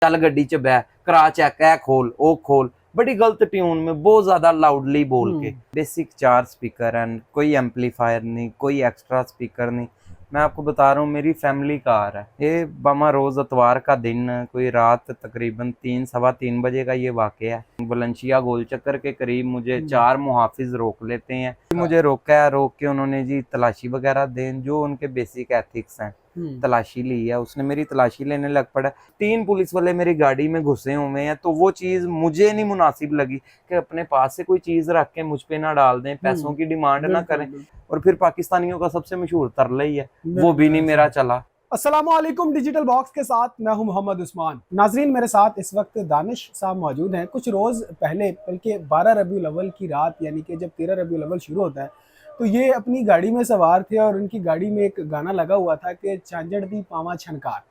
चल गड्डी च बह, करा चेक, है खोल, ओ खोल, बड़ी गलत ट्यून में बहुत ज्यादा लाउडली बोल के। बेसिक 4 स्पीकर एंड कोई एम्पलीफायर नहीं, कोई एक्स्ट्रा स्पीकर नहीं। मैं आपको बता रहा हूँ, मेरी फैमिली कार है ये। बमा रोज इतवार का दिन, कोई रात तकरीबन 3-3:15 बजे का ये वाकया है। बुलंदशहर गोल चक्कर के करीब मुझे 4 मुहाफिज रोक लेते हैं। मुझे रोका है, रोक के उन्होंने जी तलाशी वगैरह दें, जो उनके बेसिक एथिक्स हैं। तलाशी ली है, उसने मेरी तलाशी लेने लग पड़ा। 3 पुलिस वाले मेरी गाड़ी में घुसे हुए हैं, तो वो चीज मुझे नहीं मुनासिब लगी कि अपने पास से कोई चीज रख के मुझ पे ना डाल दें, पैसों की डिमांड ना करें। और फिर पाकिस्तानियों का सबसे मशहूर तरला ही है, वो भी नहीं मेरा चला। अस्सलामुअलैकुम, डिजिटल बॉक्स के साथ मैं हूं मोहम्मद उस्मान। नाजरीन, मेरे साथ इस वक्त दानिश साहब मौजूद हैं। कुछ रोज़ पहले, बल्कि 12 रबीउल अव्वल की रात, यानी कि जब 13 रबीउल अव्वल शुरू होता है, तो ये अपनी गाड़ी में सवार थे और उनकी गाड़ी में एक गाना लगा हुआ था कि चांजड़ दी पावा छनकार।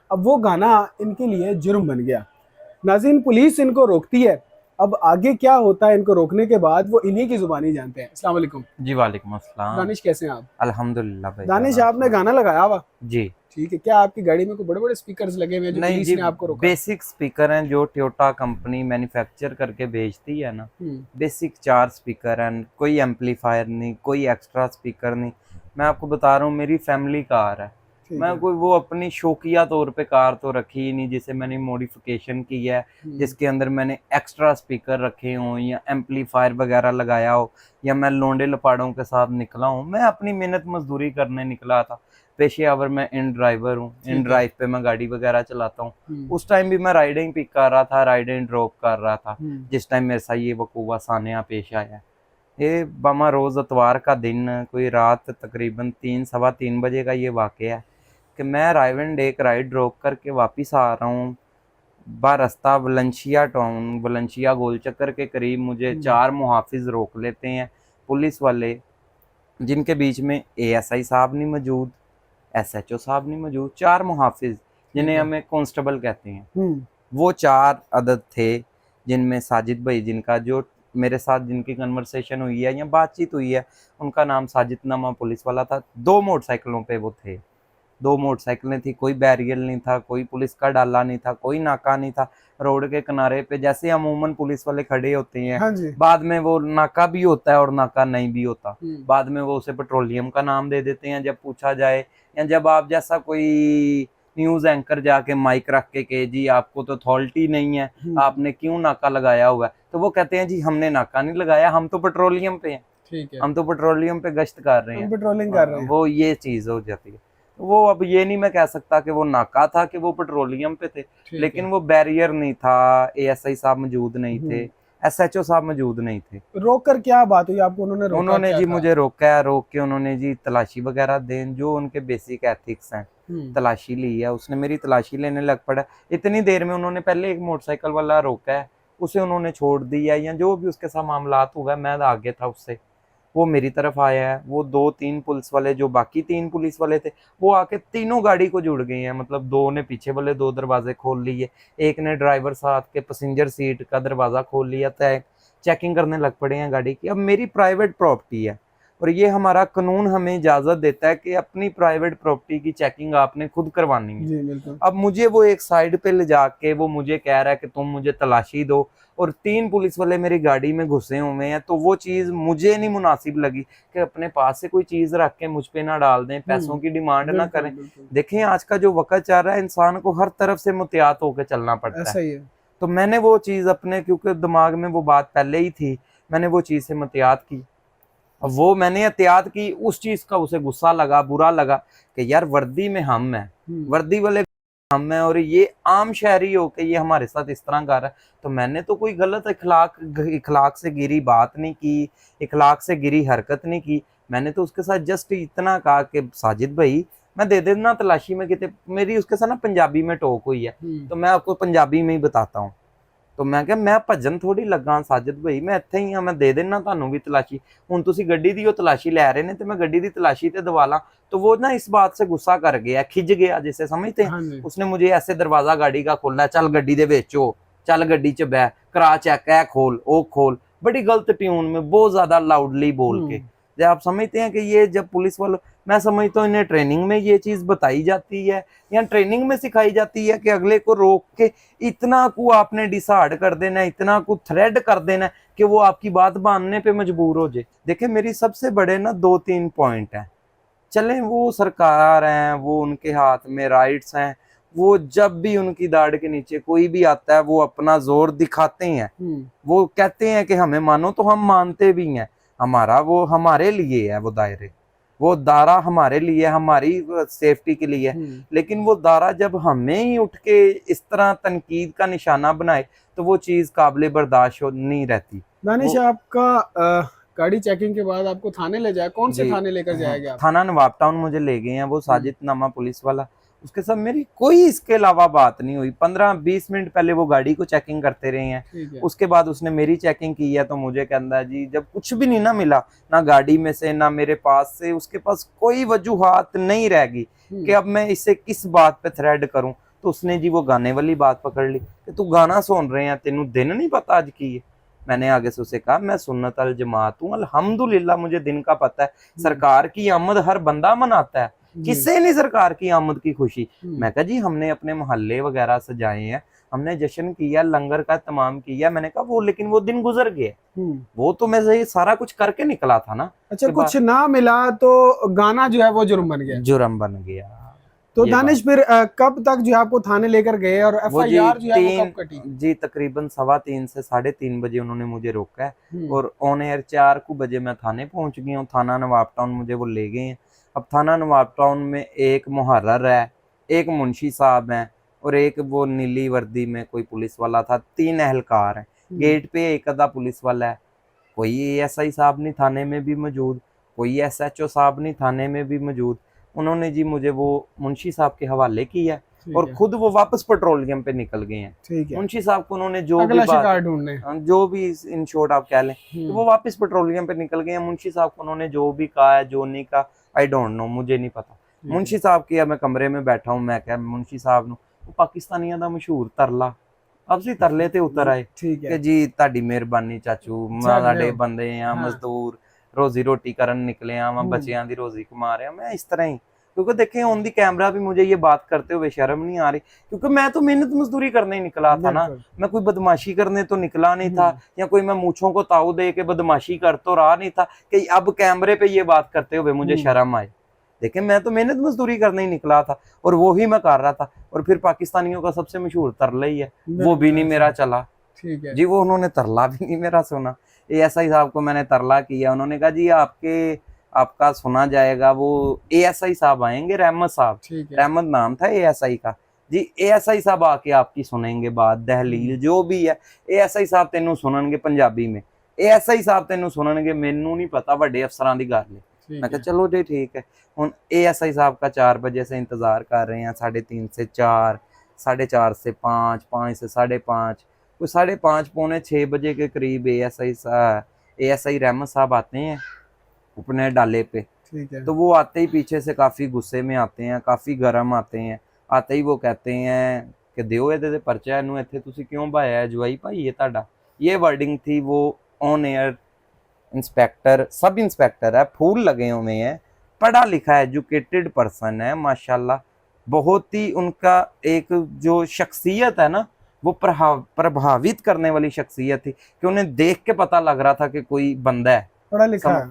अब वो गाना इनके लिए जुर्म बन गया। नाज़रीन, पुलिस इनको रोकती है। अब आगे क्या होता है इनको रोकने के बाद, वो इन्हीं की जुबानी जानते हैं। अस्सलाम वालेकुम जी वालेकुम अस्सलाम। दानिश, कैसे हैं आप? अल्हम्दुलिल्लाह भाई। दानिश, आपने गाना लगाया हुआ? जी ठीक है। क्या आपकी गाड़ी में कोई बड़े बड़े स्पीकर्स लगे हुए हैं जो नहीं पुलिस जी, ने आपको रोका? बेसिक स्पीकर हैं जो टोयोटा कंपनी मैन्युफैक्चर करके भेजती है ना। बेसिक 4 स्पीकर एंड कोई एम्पलीफायर नहीं, कोई एक्स्ट्रा स्पीकर नहीं। मैं आपको बता रहा हूँ, मेरी फैमिली कार है। मैं कोई वो अपनी शौकिया तौर पे कार तो रखी ही नहीं जिसे मैंने मॉडिफिकेशन की है, जिसके अंदर मैंने एक्स्ट्रा स्पीकर रखे हों या एम्पलीफायर वगैरह लगाया हो, या मैं लोंडे लपाड़ों के साथ निकला हूँ। मैं अपनी मेहनत मजदूरी करने निकला था। पेशेवर मैं इन ड्राइवर हूँ, इन ड्राइव पे मैं गाड़ी वगैरह चलाता हूँ। उस टाइम भी मैं राइडिंग पिक कर रहा था, राइडिंग ड्रॉप कर रहा था, जिस टाइम मेरे साथ ये वकूवा सानिया पेश आया। ये बमा रोज इतवार का दिन, कोई रात तकरीबन 3-3:15 बजे का ये वाकया है कि मैं राइवन डे एक राइड ड्रॉप करके वापस आ रहा हूँ। रास्ता बुलंदशहर टाउन, बुलंदशहर गोल चक्कर के करीब मुझे 4 मुहाफिज रोक लेते हैं, पुलिस वाले, जिनके बीच में ASI साहब नहीं मौजूद, SHO साहब नहीं मौजूद। 4 मुहाफिज जिन्हें हमें कांस्टेबल कहते हैं, वो 4 अदद थे, जिनमें साजिद भाई, जिनका जो मेरे साथ जिनकी कन्वर्सेशन हुई है या बातचीत हुई है, उनका नाम साजिद नामा पुलिस वाला था। 2 मोटरसाइकिलों पे वो थे, 2 मोटरसाइकिलें थी, कोई बैरियर नहीं था, कोई पुलिस का डाला नहीं था, कोई नाका नहीं था। रोड के किनारे पे जैसे अमूमन पुलिस वाले खड़े होते हैं, हाँ जी। बाद में वो नाका भी होता है और नाका नहीं भी होता। बाद में वो उसे पेट्रोलियम का नाम दे देते हैं जब पूछा जाए, या जब आप जैसा कोई न्यूज एंकर जाके माइक रख के जी आपको तो अथॉरिटी नहीं है, आपने क्यों नाका लगाया हुआ है, तो वो कहते हैं जी हमने नाका नहीं लगाया, हम तो पेट्रोलियम पे हैं। ठीक है, हम तो पेट्रोलियम पे गश्त कर रहे हैं, पेट्रोलिंग कर रहे हैं। वो ये चीज हो जाती है। वो अब ये नहीं मैं कह सकता कि वो नाका था कि वो पेट्रोलियम पे थे, लेकिन वो बैरियर नहीं था, ASI साहब मौजूद नहीं थे, SHO साहब मौजूद नहीं थे। रोक कर क्या बात हुई आपको? उन्होंने जी मुझे रोका है, रोक के उन्होंने जी तलाशी वगैरह दें, जो उनके बेसिक एथिक्स हैं। तलाशी ली है, उसने मेरी तलाशी लेने लग पड़ा। इतनी देर में उन्होंने पहले एक मोटरसाइकिल वाला रोका है, उसे उन्होंने छोड़ दिया, या जो भी उसके साथ मामलात हुआ, मैं आगे था उससे, वो मेरी तरफ आया है। वो 2-3 पुलिस वाले, जो बाकी 3 पुलिस वाले थे, वो आके तीनों गाड़ी को जुड़ गए हैं। मतलब 2 ने पीछे वाले 2 दरवाजे खोल लिए, एक ने ड्राइवर साथ के पैसेंजर सीट का दरवाजा खोल लिया, तय चेकिंग करने लग पड़े हैं गाड़ी की। अब मेरी प्राइवेट प्रॉपर्टी है और ये हमारा कानून हमें इजाजत देता है कि अपनी प्राइवेट प्रॉपर्टी की चेकिंग आपने खुद करवानी है। जी, अब मुझे वो एक साइड पे ले जाके वो मुझे कह रहा है कि तुम मुझे तलाशी दो, और 3 पुलिस वाले मेरी गाड़ी में घुसे हुए हैं, तो वो चीज मुझे नहीं मुनासिब लगी कि अपने पास से कोई चीज रख के मुझ पे ना डाल दें, पैसों की डिमांड ना करें। देखें, आज का जो वक्त चल रहा है, इंसान को हर तरफ से मुहतियात होकर चलना पड़ता है। तो मैंने वो चीज अपने, क्योंकि दिमाग में वो बात पहले ही थी, मैंने वो चीज से मुहतियात की। अब वो मैंने एहतियात की, उस चीज का उसे गुस्सा लगा, बुरा लगा कि यार वर्दी में हम हैं, वर्दी वाले हम हैं, और ये आम शहरी हो के ये हमारे साथ इस तरह कर रहा है। तो मैंने तो कोई गलत इखलाक से गिरी बात नहीं की, इखलाक से गिरी हरकत नहीं की। मैंने तो उसके साथ जस्ट इतना कहा कि साजिद भाई मैं दे देना तलाशी में, कितने मेरी उसके साथ ना पंजाबी में टोक हुई है, तो मैं आपको पंजाबी में ही बताता हूँ। तो मैं क्या, मैं भजन थोड़ी लगा साजिद भाई, मैं इत्थे ही हाँ, मैं दे देना ਤੁਹਾਨੂੰ भी तलाशी। हुण तुसी गड्डी दी तलाशी लै रहे ने ते मैं गड्डी दी तलाशी ते दवा ला। तो वो ना इस बात से गुस्सा कर गया, खिज गया, जिसे समझते हैं। उसने मुझे ऐसे दरवाजा गाड़ी का खोलना, चल गड्डी दे विच हो, चल गड्डी च बह, करा चेक, है खोल, ओ खोल, बड़ी गलत ट्यून में बहुत ज्यादा लाउडली बोल के। जब आप समझते हैं कि ये जब पुलिस वालों, मैं समझता हूँ इन्हें ट्रेनिंग में ये चीज बताई जाती है या ट्रेनिंग में सिखाई जाती है कि अगले को रोक के इतना को आपने डिसाइड कर देना, इतना को थ्रेड कर देना कि वो आपकी बात मानने पे मजबूर हो जाए। देखिए मेरी सबसे बड़े ना 2-3 पॉइंट है। चले वो सरकार है, वो उनके हाथ में राइट्स हैं, वो जब भी उनकी दाढ़ के नीचे कोई भी आता है वो अपना जोर दिखाते हैं, वो कहते हैं कि हमें मानो, तो हम मानते भी हैं। हमारा वो हमारे लिए है, वो दायरे, वो दायरा हमारे लिए, हमारी सेफ्टी के लिए है। लेकिन वो दायरा जब हमें ही उठ के इस तरह तनकीद का निशाना बनाए तो वो चीज काबिल बर्दाश्त नहीं रहती। दानिश, आपका गाड़ी चेकिंग के बाद आपको थाने ले जाए, कौन से थाने लेकर जाएगा? थाना नवाब टाउन मुझे ले गए हैं, वो साजिद नामा पुलिस वाला, उसके साथ मेरी कोई इसके अलावा बात नहीं हुई। 15-20 मिनट पहले वो गाड़ी को चेकिंग करते रहे हैं, उसके बाद उसने मेरी चेकिंग की है। तो मुझे कहता जी जब कुछ भी नहीं ना मिला, ना गाड़ी में से ना मेरे पास से, उसके पास कोई वजूहात नहीं रहेगी कि अब मैं इसे किस बात पे थ्रेड करूं। तो उसने जी वो गाने वाली बात पकड़ ली कि तू गाना सुन रहे हैं, तेनू दिन नहीं पता आज की है। मैंने आगे से उसे कहा मैं सुन्नत अल जमात हूँ, अल्हम्दुलिल्लाह मुझे दिन का पता है। सरकार की आमद हर बंदा मनाता है, किससे नहीं सरकार की आमद की खुशी। मैं कहा जी हमने अपने मोहल्ले वगैरह सजाए हैं, हमने जश्न किया, लंगर का तमाम किया। मैंने कहा वो लेकिन वो दिन गुजर गए, वो तो मैं ये सारा कुछ करके निकला था ना। अच्छा, कुछ ना मिला तो गाना जो है वो जुर्म बन गया, जुर्म बन गया। तो दानिश फिर कब तक जो है आपको थाने लेकर गए और एफआईआर जो है वो कब कटी? जी तकरीबन 3:15 से 3:30 बजे उन्होंने मुझे रोका है और ऑन एयर 4 बजे मैं थाने पहुंच गया हूँ। थाना नवाब टाउन मुझे वो ले गए हैं। अब थाना नवाब टाउन में एक मुहर्रर है, एक मुंशी साहब हैं और एक वो नीली वर्दी में कोई पुलिस वाला था, 3 एहलकार हैं। गेट पे एक आधा पुलिस वाला है, कोई एएसआई साहब नहीं थाने में भी मौजूद, कोई एसएचओ साहब नहीं थाने में भी मौजूद। उन्होंने जी मुझे वो मुंशी साहब के हवाले किया और खुद वो वापस पेट्रोलियम पे निकल गए हैं। मुंशी साहब को उन्होंने जो भी बात, जो भी इन शॉर्ट आप कह लें, तो वो वापस पेट्रोलियम पे निकल गए हैं। मुंशी साहब को उन्होंने जो भी कहा है, जो नहीं कहा, आई डोंट नो, मुझे नहीं पता। मुंशी साहब की मैं कमरे में बैठा हूँ, मैं क्या मुंशी साहब ਨੂੰ वो पाकिस्तानियों का मशहूर तरला, अब सी तरले ते उतर आए कि जी ਤੁਹਾਡੀ ਮਿਹਰਬਾਨੀ ਚਾਚੂ, ਸਾਡੇ ਬੰਦੇ ਆ ਮਜ਼ਦੂਰ, रोजी रोटी करन निकले हैं, मैं बच्चियां दी रोजी कमा रहे हैं। मैं इस तरह ही, क्योंकि देखें ऑन दी कैमरा भी मुझे ये बात करते हुए शर्म नहीं आ रही, क्योंकि मैं तो मेहनत मजदूरी करने ही निकला था ना, मैं कोई बदमाशी करने तो निकला नहीं था, या कोई मैं मूछों को ताऊ दे के बदमाशी कर तो रहा नहीं था कि अब कैमरे पे ये बात करते हुए मुझे शर्म आए। देखिए मैं तो मेहनत मजदूरी करने ही निकला था और वो ही मैं कर रहा था। और फिर पाकिस्तानियों का सबसे मशहूर तरला ही है, वो भी नहीं मेरा चला। ठीक है जी, वो उन्होंने तरला भी नहीं मेरा सुना। एएसआई साहब को मैंने तरला किया, उन्होंने कहा जी आपका सुना जाएगा। वो एएसआई साहब आएंगे, रहमत साहब, रहमत नाम था एएसआई का जी। एएसआई साहब आके आपकी सुनेंगे बात, दहलील जो भी है। एएसआई साहब तेनू सुननगे पंजाबी में, एएसआई साहब तेनू सुननगे, मैनू नहीं पता, बड़े अफसरां दी गल है। मैं कहा चलो जी ठीक है। हुण एएसआई साहब का 4 बजे से इंतजार कर रहे हैं, 3:30 से 4, 4:30 से 5, 5 से 5:30, कोई 5:30 पौने 6 बजे के करीब एएसआई रहमत साहब आते हैं अपने डाले पे। ठीक है। तो वो आते ही पीछे से काफ़ी गुस्से में आते हैं, काफ़ी गर्म आते हैं। आते ही वो कहते हैं कि दिओ ਇਹਦੇ ਤੇ ਪਰਚਾ, ਇਹਨੂੰ ਇੱਥੇ ਤੁਸੀਂ ਕਿਉਂ ਭਾਇਆ ਹੈ ਜਵਾਈ ਭਾਈ ਇਹ ਤੁਹਾਡਾ। ये वर्डिंग थी। वो on air inspector, sub inspector है, फूल लगे हुए हैं, पढ़ा लिखा एजुकेटेड पर्सन है माशाल्लाह। बहुत ही उनका एक जो शख्सियत है ना, वो प्रभावित करने वाली शख्सियत थी कि उन्हें देख के पता लग रहा था कि कोई बंदा है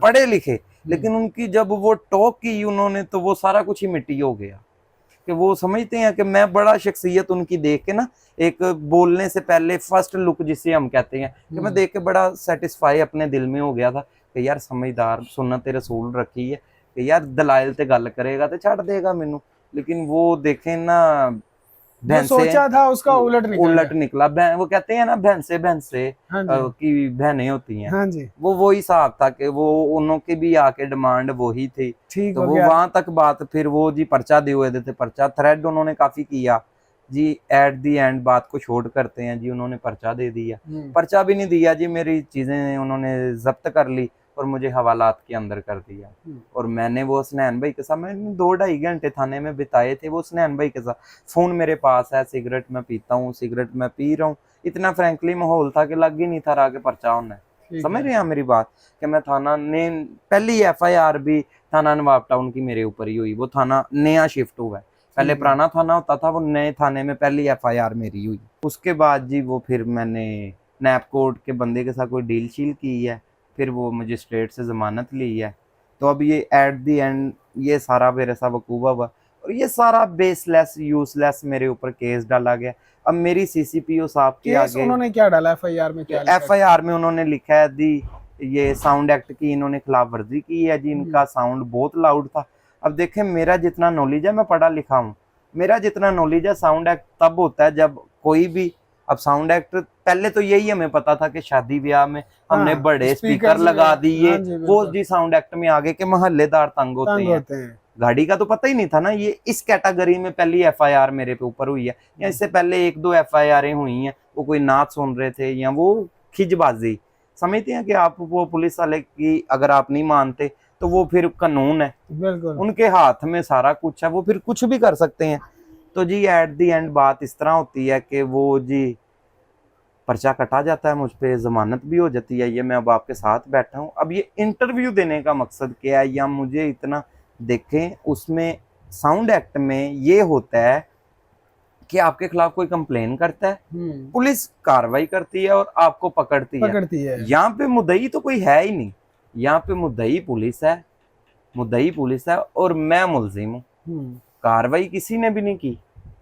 पढ़े लिखे। लेकिन उनकी जब वो टॉक की उन्होंने, तो वो सारा कुछ ही मिट्टी हो गया कि वो समझते हैं कि मैं बड़ा शख्सियत उनकी देख के ना, एक बोलने से पहले फर्स्ट लुक जिसे हम कहते हैं, कि मैं देख के बड़ा सेटिस्फाई अपने दिल में हो गया था कि यार समझदार, सुन्नत रसूल रखी है कि यार दलाइल ते गल करेगा तो छड़ देगा मैनू। लेकिन वो देखें ना, सोचा था उसका उलट निकला। वो कहते हैं ना भैंसे की बहनें होती हैं। हाँ जी। वो वही हिसाब था कि वो उन्हों की भी आके डिमांड वही थी। ठीक तो वो वहां तक बात, फिर वो जी पर्चा दे हुए थे, पर्चा थ्रेड उन्होंने काफी किया जी। एट दी एंड बात को शॉर्ट करते हैं जी, उन्होंने पर्चा दे दिया। पर्चा भी नहीं दिया जी, मेरी चीजें उन्होंने जब्त कर ली और मुझे हवालात के अंदर कर दिया। और मैंने वो स्नैन भाई के साथ, मैंने 2-2.5 घंटे थाने में बिताए थे वो स्नैन भाई के साथ। फोन मेरे पास है, सिगरेट मैं पीता हूँ, सिगरेट मैं पी रहा हूँ। इतना फ्रैंकली माहौल था कि लग ही नहीं था रहा कि पर्चा होना है। समझ रहे हैं मेरी बात, कि मैं थाना ने पहली एफआईआर भी थाना नवाब टाउन की मेरे ऊपर ही हुई। वो थाना नया शिफ्ट हुआ है, पहले पुराना थाना होता था, वो नए थाने में पहली एफआईआर मेरी हुई। उसके बाद जी वो फिर मैंने नैप कोर्ट के बंदे के साथ कोई डील शील की है, फिर वो मजिस्ट्रेट से जमानत ली है। तो अब ये एट दी एंड ये सारा मेरे साथ वकूबा हुआ और ये सारा बेसलेस यूजलेस मेरे ऊपर केस डाला गया। अब मेरी सीसीपीओ साहब के आगे उन्होंने क्या डाला एफआईआर में? क्या एफआईआर में उन्होंने लिखा है दी ये साउंड एक्ट की इन्होंने खिलाफ वर्जी की है जी, इनका साउंड बहुत लाउड था। अब देखें मेरा जितना नॉलेज है, मैं पढ़ा लिखा हूँ, मेरा जितना नॉलेज है, साउंड एक्ट तब होता है जब कोई भी, अब साउंड एक्ट पहले तो यही हमें पता था कि शादी ब्याह में हमने बड़े स्पीकर लगा दिए, वो जी साउंड एक्ट में आगे के मोहल्लेदार तंग होते हैं। गाड़ी का तो पता ही नहीं था ना। ये इस कैटेगरी में पहली एफआईआर मेरे पे ऊपर हुई है, या इससे पहले एक दो एफआईआर हुई हैं, वो कोई नाच सुन रहे थे या वो खिजबाजी। समझते हैं कि आप वो पुलिस वाले की अगर आप नहीं मानते तो वो फिर कानून है, उनके हाथ में सारा कुछ है, वो फिर कुछ भी कर सकते हैं। तो जी एट दी एंड बात इस तरह होती है कि वो जी पर्चा कटा जाता है, मुझ पे जमानत भी हो जाती है। ये मैं अब आपके साथ बैठा हूँ। अब ये इंटरव्यू देने का मकसद क्या है, या मुझे इतना देखें, उसमें साउंड एक्ट में ये होता है कि आपके खिलाफ कोई कंप्लेन करता है, पुलिस कार्रवाई करती है और आपको पकड़ती है। यहाँ पे मुद्दई तो कोई है ही नहीं, यहाँ पे मुद्दई पुलिस है और मैं मुलजिम हूँ। कार्रवाई किसी ने भी नहीं की।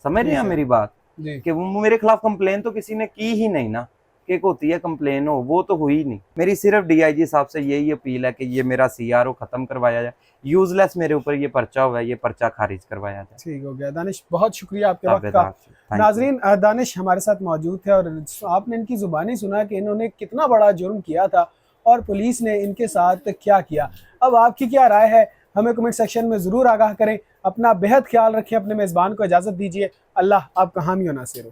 समझ रहे हैं मेरी बात, कि वो मेरे खिलाफ कंप्लेन तो किसी ने की ही नहीं ना, कि होती है कंप्लेन हो, वो तो हुई नहीं। मेरी सिर्फ डीआईजी साहब से यही अपील है कि ये मेरा सीआरओ खत्म करवाया जाए, यूजलेस मेरे ऊपर ये पर्चा हुआ है, ये पर्चा खारिज करवाया जाए। ठीक हो गया दानिश, बहुत शुक्रिया आपके वक्त का। नाजरीन, दानिश हमारे साथ मौजूद थे और आपने इनकी जुबानी सुना कि इन्होंने कितना बड़ा जुर्म किया था और पुलिस ने इनके साथ क्या किया। अब आपकी क्या राय है, हमें कमेंट सेक्शन में ज़रूर आगाह करें। अपना बेहद ख्याल रखें, अपने मेज़बान को इजाज़त दीजिए। अल्लाह आपका हामी और नासिर हो।